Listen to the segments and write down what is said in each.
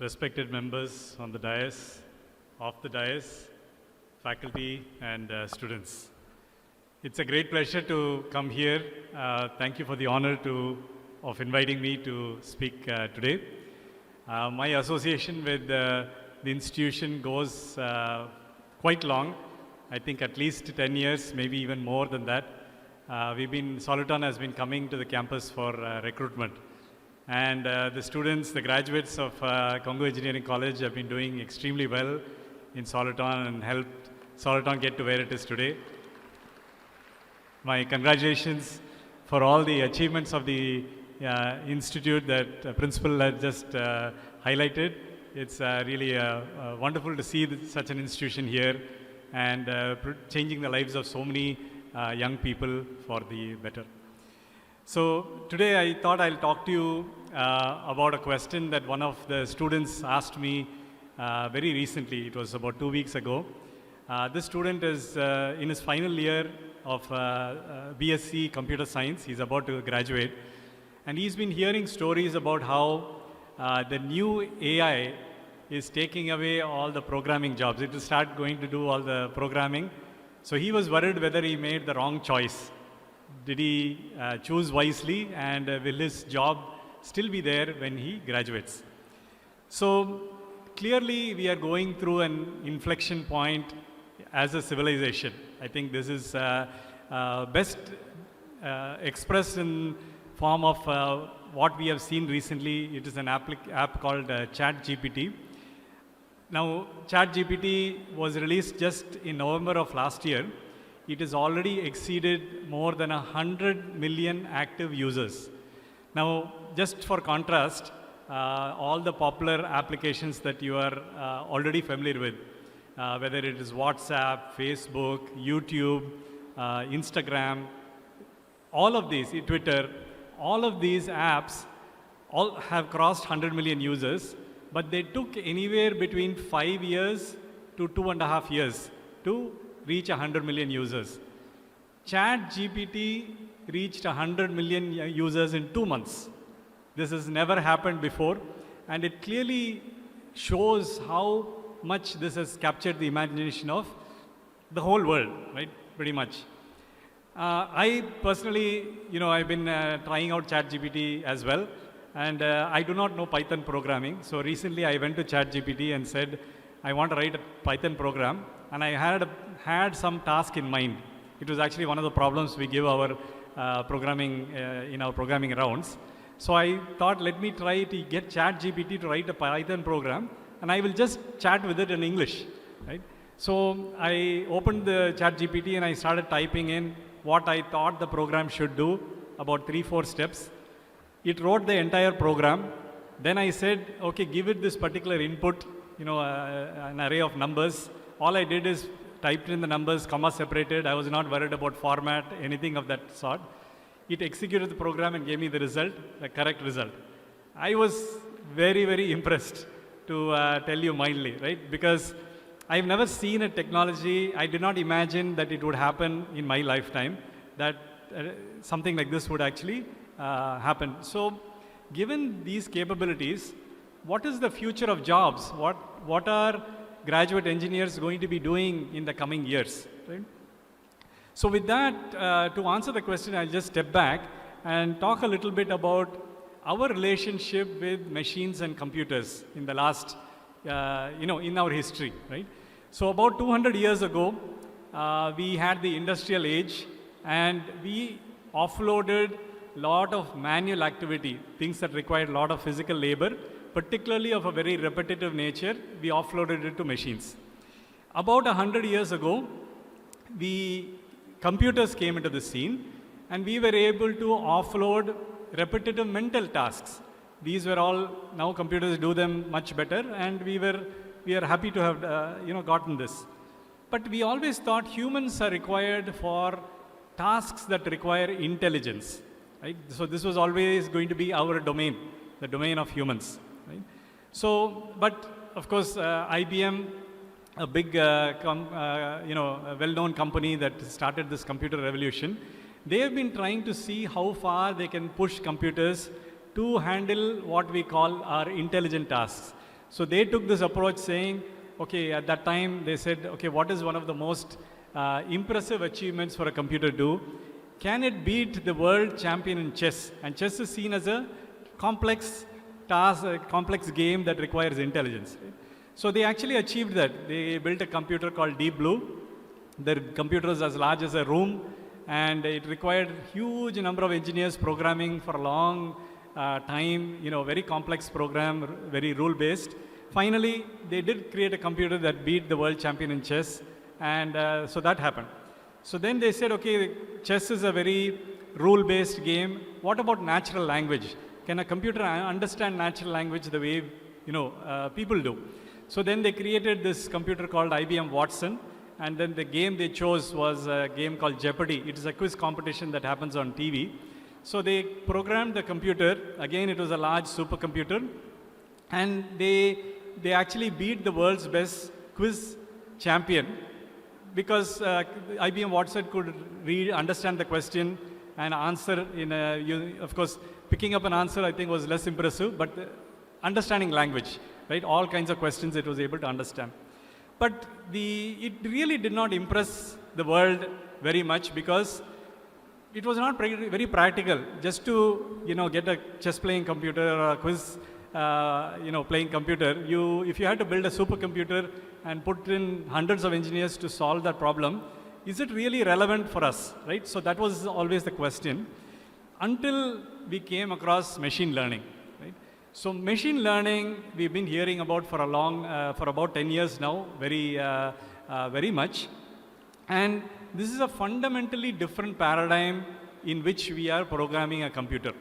respected members on the dais, off the dais, faculty and students. It's a great pleasure to come here. Thank you for the honor of inviting me to speak today. My association with the institution goes quite long. I think at least 10 years, maybe even more than that. Soliton has been coming to the campus for recruitment. And the students, the graduates of Kongu Engineering College have been doing extremely well in Soliton and helped Soliton get to where it is today. My congratulations for all the achievements of the institute that principal had just highlighted. It's really wonderful to see such an institution here and changing the lives of so many young people for the better. So today I thought I'll talk to you about a question that one of the students asked me very recently. It was about 2 weeks ago. This student is in his final year of BSc Computer Science. He's about to graduate. And he's been hearing stories about how the new AI is taking away all the programming jobs. It will start going to do all the programming. So he was worried whether he made the wrong choice. Did he choose wisely, and will his job still be there when he graduates? So clearly we are going through an inflection point as a civilization. I think this is best expressed in form of what we have seen recently. It is an app called Chat GPT. Now, Chat GPT was released just in November of last year. It has already exceeded more than 100 million active users. Now, just for contrast, all the popular applications that you are already familiar with, whether it is WhatsApp, Facebook, YouTube, Instagram, all of these, Twitter, all of these apps all have crossed 100 million users, but they took anywhere between 5 years to 2.5 years to reach 100 million users. Chat GPT reached 100 million users in 2 months. This has never happened before, and it clearly shows how much this has captured the imagination of the whole world, right? Pretty much. I personally, I've been trying out Chat GPT as well, and I do not know Python programming. So recently I went to Chat GPT and said, I want to write a Python program, and I had some task in mind. It was actually one of the problems we give our programming in our programming rounds. So I thought, let me try to get Chat GPT to write a Python program, and I will just chat with it in English, right? So I opened the Chat GPT and I started typing in what I thought the program should do, about 3-4 steps. It wrote the entire program. Then I said, okay, give it this particular input, an array of numbers. All I did is typed in the numbers, comma separated. I was not worried about format, anything of that sort. It executed the program and gave me the result, the correct result. I was very, very impressed, to tell you mildly, right? Because I've never seen a technology. I did not imagine that it would happen in my lifetime, that something like this would actually happen. So given these capabilities, what is the future of jobs? What are graduate engineers going to be doing in the coming years, right? So with that, to answer the question, I'll just step back and talk a little bit about our relationship with machines and computers in the last, in our history, right? So about 200 years ago, we had the industrial age, and we offloaded a lot of manual activity, things that required a lot of physical labor, particularly of a very repetitive nature. We offloaded it to machines. About 100 years ago, computers came into the scene, and we were able to offload repetitive mental tasks. These were all, now computers do them much better, and we are happy to have gotten this. But we always thought humans are required for tasks that require intelligence, right? So this was always going to be our domain, the domain of humans, right? So, but of course, IBM, a big, a well-known company that started this computer revolution, they have been trying to see how far they can push computers to handle what we call our intelligent tasks. So they took this approach saying, okay, at that time they said, okay, what is one of the most impressive achievements for a computer to do? Can it beat the world champion in chess? And chess is seen as a complex task, a complex game that requires intelligence. So they actually achieved that. They built a computer called Deep Blue. The computer was as large as a room, and it required huge number of engineers programming for a long time, very complex program, very rule-based. Finally, they did create a computer that beat the world champion in chess, and so that happened. So then they said, okay, chess is a very rule-based game. What about natural language? Can a computer understand natural language the way people do? So then they created this computer called IBM Watson. And then the game they chose was a game called Jeopardy. It is a quiz competition that happens on TV. So they programmed the computer. Again, it was a large supercomputer. And they actually beat the world's best quiz champion because IBM Watson could understand the question and answer of course, picking up an answer I think was less impressive, but understanding language, right? All kinds of questions it was able to understand. But it really did not impress the world very much because it was not very practical. Just to get a chess playing computer or a quiz playing computer, if you had to build a supercomputer and put in hundreds of engineers to solve that problem, is it really relevant for us, right? So that was always the question until we came across machine learning. So machine learning, we've been hearing about for about 10 years now, very much. And this is a fundamentally different paradigm in which we are programming a computer.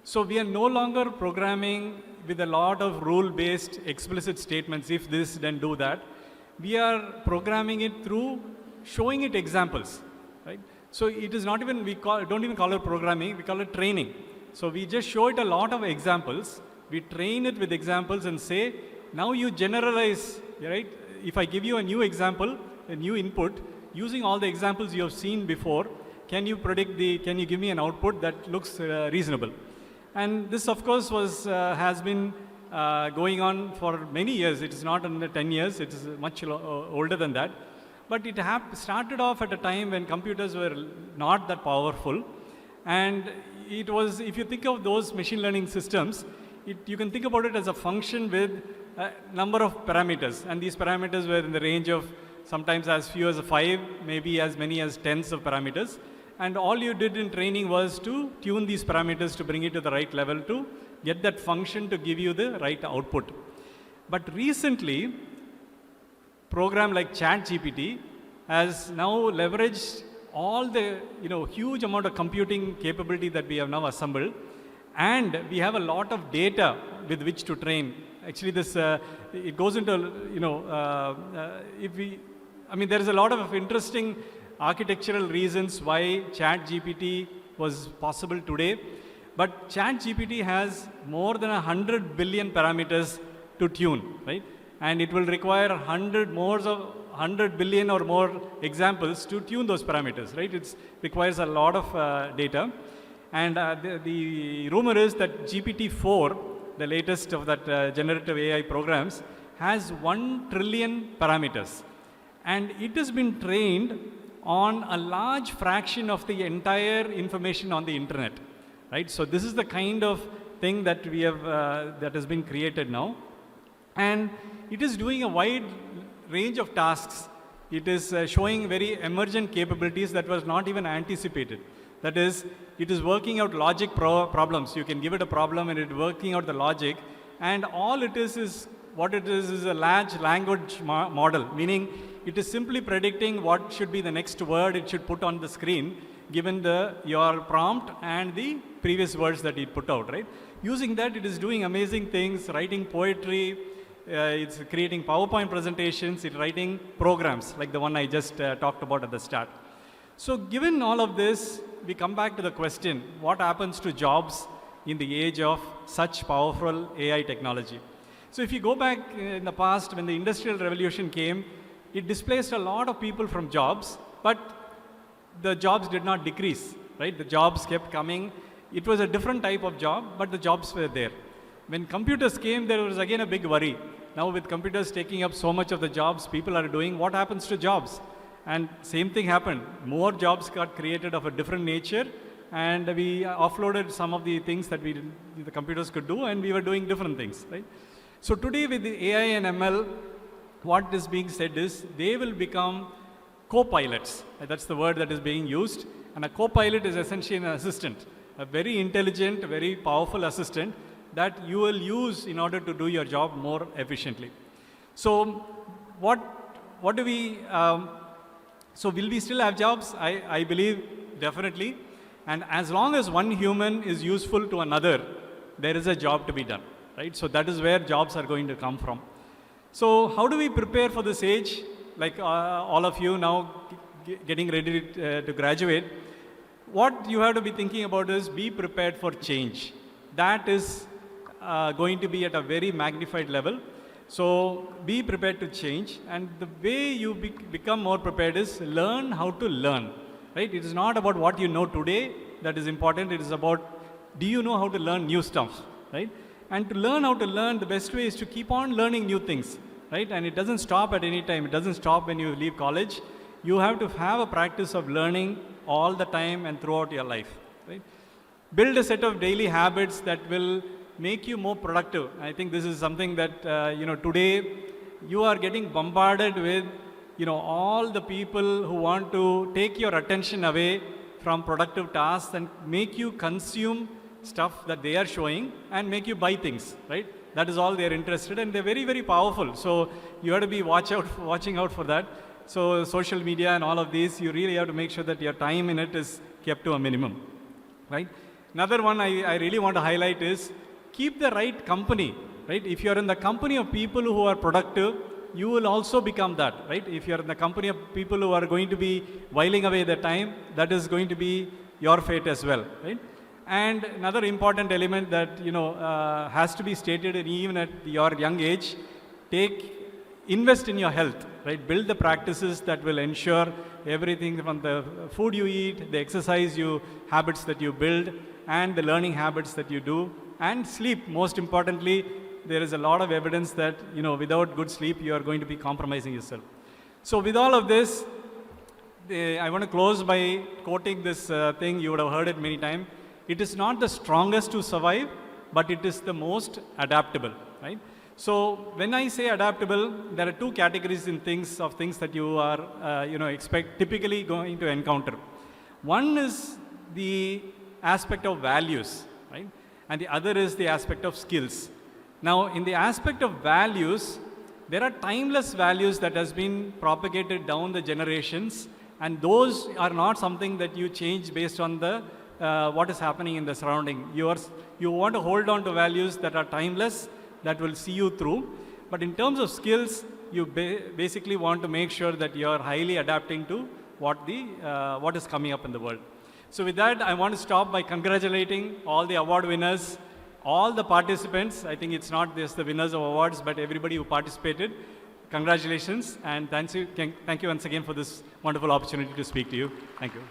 So we are no longer programming with a lot of rule-based explicit statements, if this, then do that. We are programming it through showing it examples, right? So it is not even, don't even call it programming, we call it training. So we just show it a lot of examples. We train it with examples and say, now you generalize, right? If I give you a new example, a new input, using all the examples you have seen before, can you give me an output that looks reasonable? And this, of course, has been going on for many years. It is not under 10 years, it is much older than that. But it started off at a time when computers were not that powerful. And it was, if you think of those machine learning systems, you can think about it as a function with a number of parameters. And these parameters were in the range of sometimes as few as 5, maybe as many as tens of parameters. And all you did in training was to tune these parameters to bring it to the right level to get that function to give you the right output. But recently, program like Chat GPT has now leveraged all the huge amount of computing capability that we have now assembled. And we have a lot of data with which to train. Actually, this it goes into there is a lot of interesting architectural reasons why Chat GPT was possible today. But Chat GPT has more than 100 billion parameters to tune, right? And it will require 100 billion or more examples to tune those parameters, right? It requires a lot of data. And the rumor is that GPT-4, the latest of that generative AI programs, has 1 trillion parameters. And it has been trained on a large fraction of the entire information on the internet, right? So this is the kind of thing that we have, that has been created now. And it is doing a wide range of tasks. It is showing very emergent capabilities that was not even anticipated. That is, it is working out logic problems. You can give it a problem and it is working out the logic. And all it is what it is a large language model, meaning it is simply predicting what should be the next word it should put on the screen, given your prompt and the previous words that it put out, right? Using that, it is doing amazing things, writing poetry, it's creating PowerPoint presentations, it's writing programs like the one I just talked about at the start. So given all of this, we come back to the question, what happens to jobs in the age of such powerful AI technology? So if you go back in the past, when the Industrial Revolution came, it displaced a lot of people from jobs, but the jobs did not decrease, right? The jobs kept coming. It was a different type of job, but the jobs were there. When computers came, there was again a big worry. Now with computers taking up so much of the jobs people are doing, what happens to jobs? And same thing happened. More jobs got created of a different nature, and we offloaded some of the things that the computers could do, and we were doing different things, right? So today with the AI and ML, what is being said is they will become co-pilots. That's the word that is being used. And a co-pilot is essentially an assistant, a very intelligent, very powerful assistant that you will use in order to do your job more efficiently. So what do we, so will we still have jobs? I believe definitely. And as long as one human is useful to another, there is a job to be done, right? So that is where jobs are going to come from. So how do we prepare for this age? Like all of you now getting ready to graduate, what you have to be thinking about is be prepared for change. That is going to be at a very magnified level. So be prepared to change, and the way you become more prepared is learn how to learn, right? It is not about what you know today that is important. It is about, do you know how to learn new stuff, right? And to learn how to learn, the best way is to keep on learning new things, right? And it doesn't stop at any time. It doesn't stop when you leave college. You have to have a practice of learning all the time and throughout your life, right? Build a set of daily habits that will make you more productive. I think this is something that, today you are getting bombarded with, all the people who want to take your attention away from productive tasks and make you consume stuff that they are showing and make you buy things, right? That is all they are interested in. They're very, very powerful. So you have to be watching out for that. So social media and all of these, you really have to make sure that your time in it is kept to a minimum, right? Another one I really want to highlight is keep the right company, right? If you're in the company of people who are productive, you will also become that, right? If you're in the company of people who are going to be whiling away their time, that is going to be your fate as well, right? And another important element that, has to be stated even at your young age, invest in your health, right? Build the practices that will ensure everything from the food you eat, the exercise habits that you build, and the learning habits that you do, and sleep. Most importantly, there is a lot of evidence that, without good sleep, you are going to be compromising yourself. So with all of this, I want to close by quoting this thing. You would have heard it many times. It is not the strongest to survive, but it is the most adaptable, right? So when I say adaptable, there are two categories of things that you are, typically going to encounter. One is the aspect of values, right? And the other is the aspect of skills. Now, in the aspect of values, there are timeless values that has been propagated down the generations, and those are not something that you change based on the what is happening in the surrounding. You want to hold on to values that are timeless, that will see you through. But in terms of skills, you basically want to make sure that you are highly adapting to what is coming up in the world. So with that, I want to stop by congratulating all the award winners, all the participants. I think it's not just the winners of awards, but everybody who participated. Congratulations, and thank you once again for this wonderful opportunity to speak to you. Thank you.